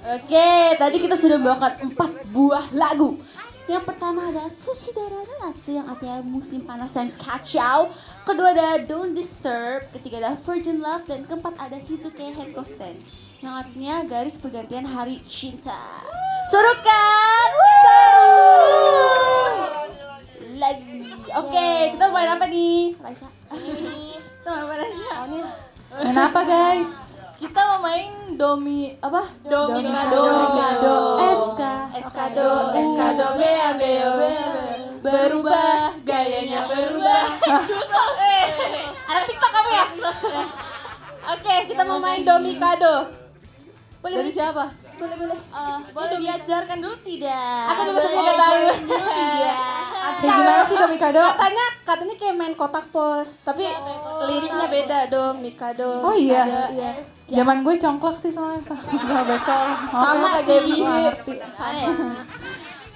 Oke, tadi kita sudah membawakan 4 buah lagu. Yang pertama ada Fushidara Natsu yang artinya musim panas yang kacau. Kedua ada Don't Disturb. Ketiga ada Virgin Love. Dan keempat ada Hizuke Henkosen yang artinya garis pergantian hari cinta. Seru kan? Seru lagi. Oke, kita main apa nih? Raisa. Kita main apa Raisa? Main apa guys? Kita mau main Domikado. Eskado, beo. Berubah, gayanya berubah. Anak TikTok kamu ya? Oke, kita mau main Domikado. Boleh dari siapa? Boleh diajarkan dulu tidak? Aku juga sebenarnya nggak tahu. Kayak gimana sih Domikado? Katanya kayak main kotak pos, tapi liriknya beda dong, Mikado. Oh iya. Zaman gue congklak sih soalnya sama bekal. Sama sih.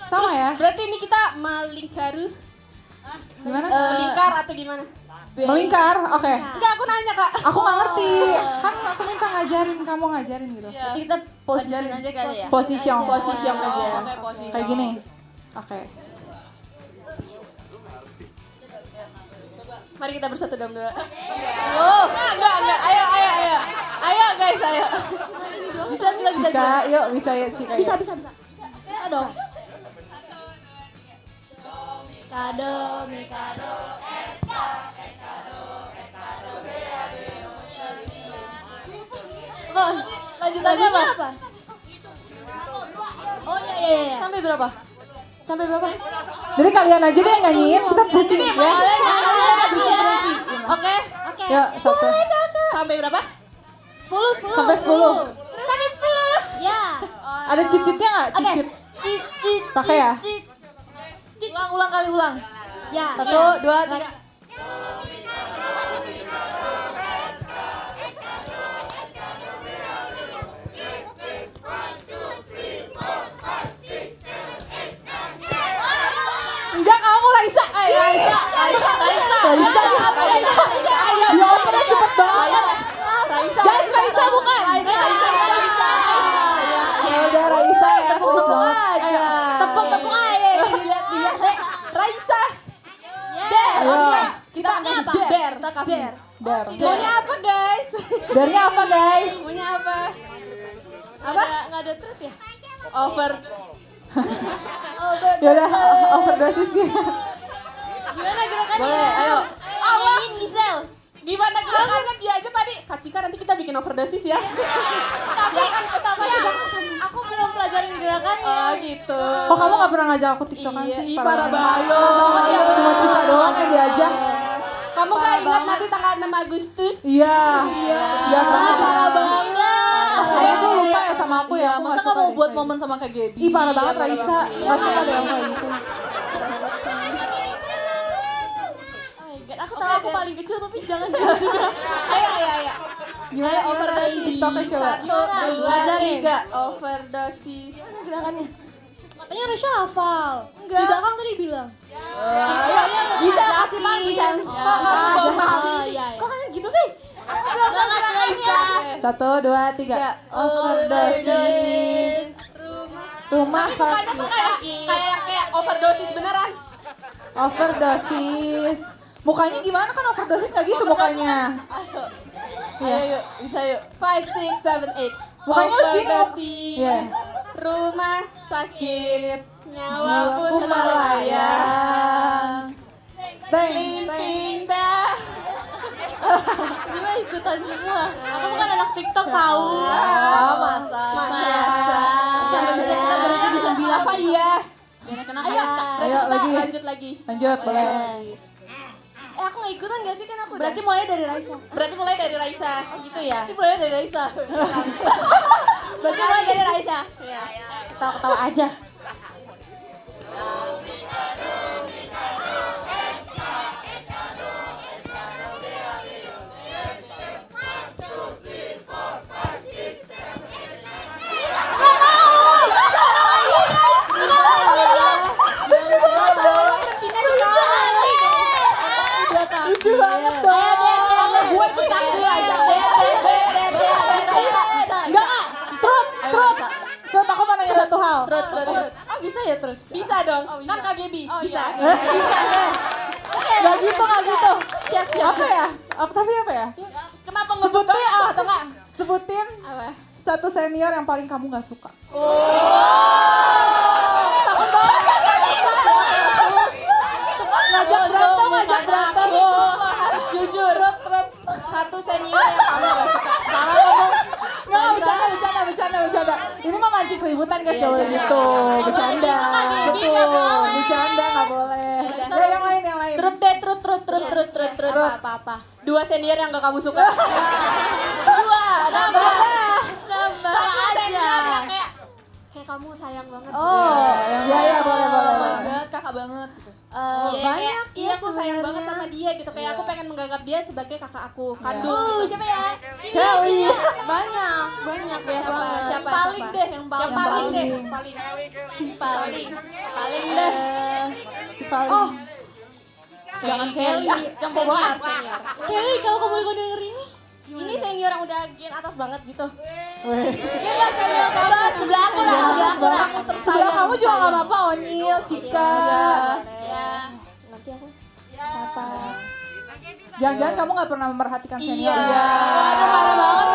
Sama ya? Berarti ini kita melingkaru. Gimana? Melingkar atau gimana? Melingkar, oke. Enggak, aku nanya Kak. Aku nggak ngerti. Kan aku minta ngajarin, kamu ngajarin gitu. Jadi kita position aja kali ya. Position aja. Kayak gini. Oke. Mari kita bersatu dalam doa. Oh, enggak. Ayo guys, ayo. Bisa. Cika, yuk bisa ya Cika. Bisa. Bisa dong. Mikado, Oh, lanjutannya apa? Oh iya. Sampai berapa? Jadi kalian aja deh yang nyanyiin, kita pusing ya. Oke. Yuk, satu. Sampai berapa? 10. Sampai 10. Ya. Ada cicitnya nggak? Cicit. Cicit. Pakai ya? Ulang. Ya. 1, 2, 3. Enggak, kamu Raisa. Raisa. Ya ampun, cepet banget. Guys, Raisa bukan. Ya udah Raisa ya. Tepuk aja. Tepuk aja. Dilihat deh. Raisa. Ayo. Oke. Kita apa? Kita kasih. Dar. Maunya apa guys? Darnya apa guys? Maunya apa? Apa? Nggak ada truth ya? Over. Ya udah, overdosis ya. Gimana gerakannya? Boleh, ayo. Nyanyiin Gisel. Gimana gerakannya dia aja tadi? Kak Cika nanti kita bikin overdosis ya. Tapi kan aku belum pelajarin gerakannya. Oh gitu. Kok kamu gak pernah ngajak aku tiktokan Iya, sih? parah banget. banget. Cuma kita doang yang diajak. Kamu gak ingat nanti tanggal 6 Agustus? Iya. Iya Parah banget. Kamu tuh lupa ya sama aku ya? Masa kamu buat momen sama Kak Gaby? Ih parah banget Raisa. Gak suka deh yang kayak gitu. Aku tahu aku paling kecil tapi jangan gitu juga. Ayo. Gimana overdosis tiktoknya coba? 1, 2, 3. Overdosis. Mana gerakannya? Katanya Resya hafal. Enggak. Tidak kan tadi bilang. Bisa kasih panggilan. Kok kalian gitu sih? Aku belum tahu gerakannya. 1, 2, 3. Overdosis. Rumah Sakit. Kayak overdosis beneran. Overdosis. Mukanya gimana kan overdosis gak gitu mukanya? Ayo, bisa yuk. 5, 6, 7, 8. Mukanya lu gini. Overdosis. Iya. Rumah sakit. Nyawa pun melayang. melayang. Teng. Pindah. Gimana ikutan semua? Aku bukan anak TikTok tahu. Masa. Sampai bisa kita berhenti di 9 apa iya? Ayo lagi. Lanjut lagi. Lanjut boleh. Aku nggak ikutan gak sih kan aku Berarti mulai dari Raisa. Berarti mulai dari Raisa. Oh gitu ya? Berarti mulai dari Raisa. Berarti mulai dari Raisa. Ketawa-ketawa aja. Lucu banget dong. Gue ikut takbir aja. bisa ya terus? Bisa dong. Oh, iya. Kan Kak Gaby. Oh, Bisa. iya. Bisa deh. Gak gitu, gak gitu. Siap. Apa ya? Tapi apa ya? Kenapa Sebutin, atau enggak? Sebutin Apa? satu senior yang paling kamu gak suka. Ngajak berantem. Harus jujur. Satu senior yang kamu gak suka. Salah ngomong. Nggak, bercanda. Ini mah mancing keributan guys, Iya, gak boleh iya. gitu. Bercanda. Betul. Bercanda gak boleh. Ya, yang lain. Trut deh, trut. Apa. Dua senior yang gak kamu suka. Dua. Nambah. Satu senior yang kayak kamu sayang banget. Oh, ya boleh. Oh my god, kakak banget. Banyak Iya, aku sayang banget sama dia gitu. Kayak aku pengen menganggap dia sebagai kakak aku kandung. Siapa ya? Cewek. Banyak ya banget. Siapa? Paling deh, yang paling. Paling deh. Si paling. Oh. Jangan Kelly, yang bawa senior. Kelly, kalau kamu denger ini, ini senior yang udah gen atas banget gitu. Weh. Iya, senior kamu. Sebelah aku lah, aku tersayang. Sebelah kamu juga gak apa-apa, Onyil, Cika. Ya. Nanti aku. Siapa? Jangan-jangan kamu gak pernah memperhatikan senior. Iya. Aduh, parah banget,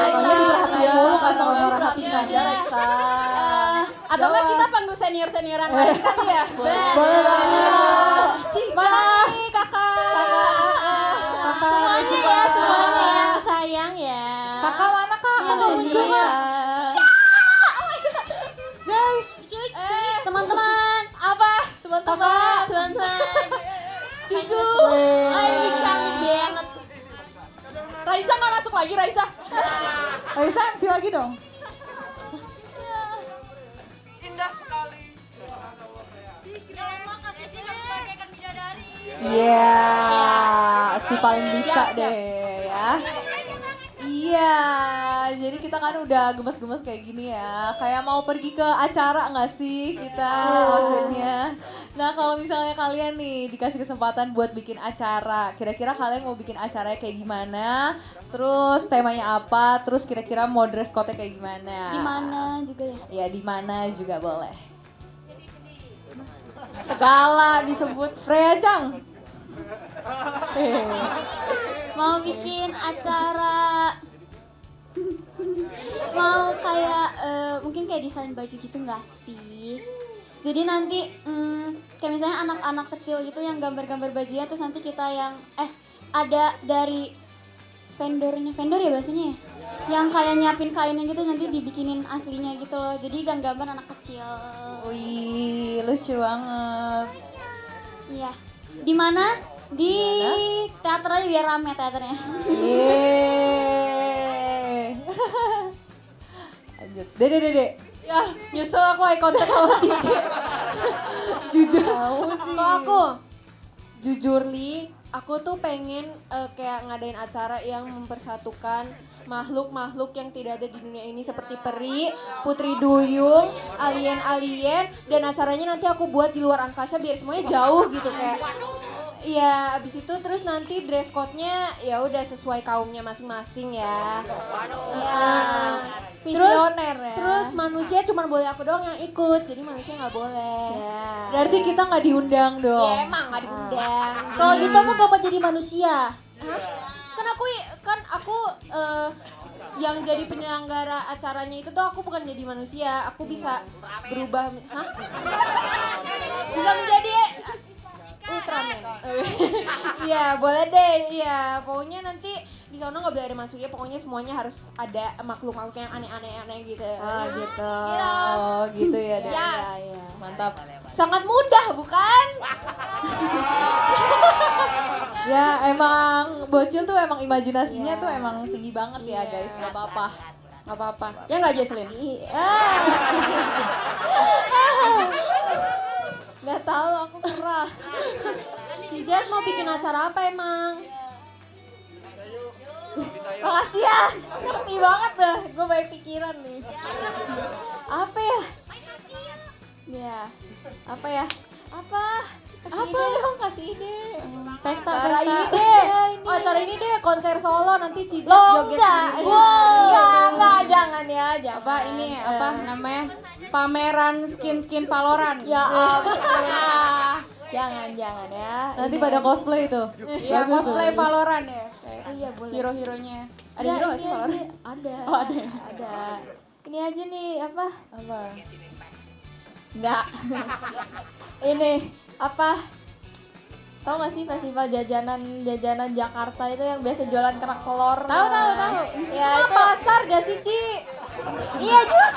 Makanya diperhatiin dulu kan sama memperhatikan. Atau enggak kita panggil senior-senior yang lain kali ya? Boleh banget. Mana nih kakak? Semuanya ya, sayang ya. Kakak mana kak? Yang Kakak muncul ya? Guys. Teman-teman, Apa? Teman-teman. Cigu. Ini cantik banget. Raisa nggak masuk lagi, Raisa. Raisa MC lagi dong. Iya, si paling bisa Siap. deh ya. Iya, jadi kita kan udah gemes-gemes kayak gini ya. Kayak mau pergi ke acara nggak sih kita outfitnya? Nah kalau misalnya kalian nih dikasih kesempatan buat bikin acara, kira-kira kalian mau bikin acaranya kayak gimana? Terus temanya apa? Terus kira-kira mau dress code-nya kayak gimana? di mana juga ya? Ya di mana juga boleh. Segala disebut. Freya Chang. Mau bikin acara mau kayak mungkin kayak desain baju gitu nggak sih? Jadi nanti kayak misalnya anak-anak kecil gitu yang gambar-gambar bajunya, terus nanti kita yang ada dari vendor ya bahasanya ya, yang kayak nyiapin kainnya gitu, nanti dibikinin aslinya gitu loh, jadi gambar anak kecil. Wih, lucu banget. Iya. Di mana? Di teater aja biar rame teaternya. Yeay. Lanjut. Dede. Ya, nyusul aku eye contact sama Ciki. Jujur. Kok aku? Jujur Li, aku tuh pengen kayak ngadain acara yang mempersatukan makhluk-makhluk yang tidak ada di dunia ini seperti peri, putri duyung, alien-alien, dan acaranya nanti aku buat di luar angkasa biar semuanya jauh gitu kayak. Iya, abis itu terus nanti dress code-nya ya udah sesuai kaumnya masing-masing ya. Visioner ya. Terus manusia cuma boleh aku doang yang ikut, jadi manusia nggak boleh. Berarti kita nggak diundang dong. Ya emang nggak diundang. Kalau gitu aku gak mau jadi manusia. Hah? Kan aku yang jadi penyelenggara acaranya itu tuh aku bukan jadi manusia, aku bisa berubah. Hah? Bisa menjadi Ultraman. Iya, boleh deh. Iya, pokoknya nanti di sana nggak boleh ada manusia, pokoknya semuanya harus ada makhluk-makhluk yang aneh-aneh gitu. Oh gitu. Gitu. Oh gitu ya. Dede. Yes. Ya. Mantap. Sangat mudah, bukan? Ya emang bocil tuh emang imajinasinya tuh emang tinggi banget ya guys. Gak apa-apa. Gak apa-apa. Ya nggak Jocelyn? Gak tahu aku kerah. Si Jess mau bikin acara apa emang? Makasih ya. Ngerti banget dah. Gue banyak pikiran nih. Apa ya? Ya. Apa ya? Apa? Kasih ide. Pesta Acara pesta. ini deh. Oh, acara ini deh konser solo nanti Cidat Lo joget enggak. sendiri. Enggak, jangan ya, jangan. Apa ini apa namanya? Pameran skin Valorant. Ya ampun. Jangan ya. Nanti Ini pada cosplay itu. Iya, cosplay Valorant ya. Kayak Iya, boleh. hero-heronya. Ada Ya, hero nggak ini sih Valorant? aja. Ada. Oh, ada. Ada. Ini aja nih apa? Apa? Enggak. Ini apa? Tahu gak sih festival jajanan Jakarta itu yang biasa jualan kerak telur? Tahu. Ya, Itu itu. pasar gak sih, Ci? Iya juga.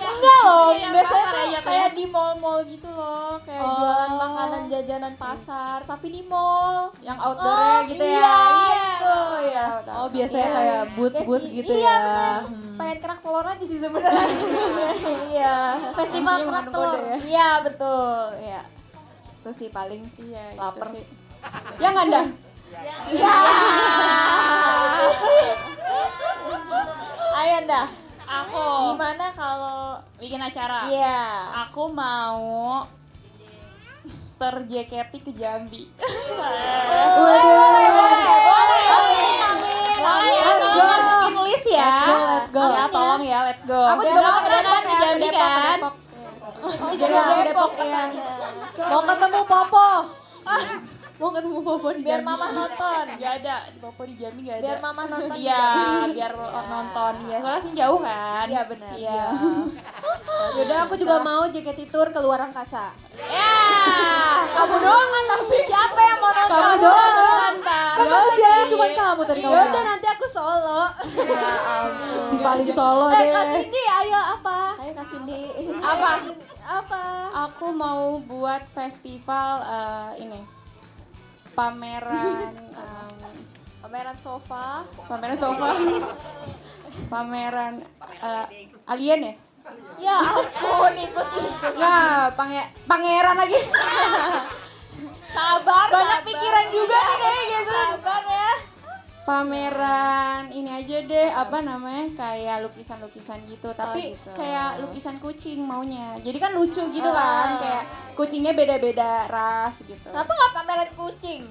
Enggak loh, yang biasanya pasar tuh aja kayak di mall-mall gitu loh, kayak jualan makanan jajanan pasar, tapi di mall. Yang outdoor-nya gitu ya. Iya, itu ya. Oh biasanya kayak booth-booth Iya gitu sih. ya. Iya, bener. Pengen kerak telur aja sih sebenarnya. Iya. Festival kerak telur. Iya, betul. Iya. Itu sih paling Iya, lapar. gitu sih. Ya nggak dah? Iya. Ayo dah. Aku Gimana kalau bikin acara. iya. Aku mau terjeketi ke Jambi. Masukin list ya. Let's go. Ya, tolong ya, let's go. Aku juga mau ke Ada Depok ke ya, Jambi ke Depok, kan? ke Depok. Cijedil Depok ya. Mau ketemu Popo. Mau ketemu Popo di Biar Jambi. mama nonton. Gak ada, di Popo di Jambi gak ada. Biar mama nonton. Iya, biar nonton ya. Soalnya sih jauh kan. Iya, benar. Iya. Yaudah aku juga mau JKT Tour ke luar angkasa. Ya. Kamu doang kan tapi siapa yang mau nonton? Kamu doang. Nonton. Kan aja, cuma kamu tadi kamu. Yaudah nanti aku solo. Ya ampun. Si paling solo Kak deh. Cindy ayo apa? Ayo kasih di. Apa? Apa? Aku mau buat festival ini pameran Pameran sofa. pameran sofa pameran alien ya Ya ampun, ikut. ya pangeran lagi Sabar. banyak sabar. pikiran juga nih kayaknya gitu. Sabar ya. Pameran ini aja deh apa namanya kayak lukisan-lukisan gitu tapi gitu. kayak lukisan kucing maunya jadi kan lucu gitu kan kayak kucingnya beda-beda ras gitu Kenapa nggak pameran kucing?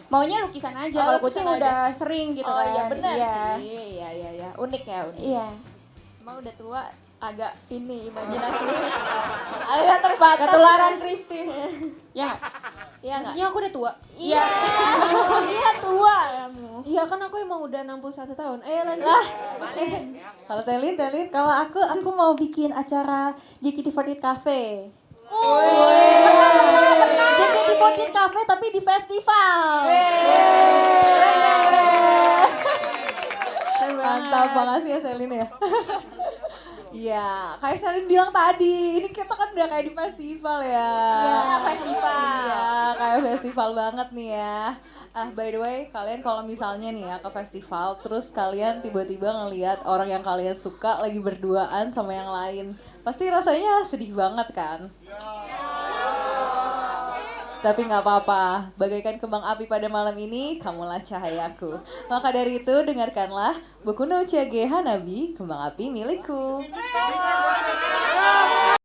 maunya lukisan aja Oh, kalau lukisan kucing aja. udah sering gitu Oh kan iya benar Iya. sih. Iya. Unik ya, unik. Iya. Emang udah tua agak ini imajinasi. Agak terbatas. Ketularan Kristi. Ya. Iya nggak? Maksudnya aku udah tua. Iya. Iya tua kamu. Iya kan aku emang udah 61 tahun. Ayo lanjut. Kalau Telin. Kalau aku mau bikin acara JKT48 Cafe. JKT48 Cafe tapi di festival. Mantap banget sih ya Selin ya. Iya, kayak Selin bilang tadi, ini kita kan udah kayak di festival ya. Iya, festival. Iya, kayak festival banget nih ya. By the way, kalian kalau misalnya nih ya ke festival, terus kalian tiba-tiba ngelihat orang yang kalian suka lagi berduaan sama yang lain, pasti rasanya sedih banget kan? Tapi nggak apa-apa, bagaikan kembang api pada malam ini, kamulah cahayaku. Maka dari itu, dengarkanlah Boku no Uchage Hanabi, kembang api milikku.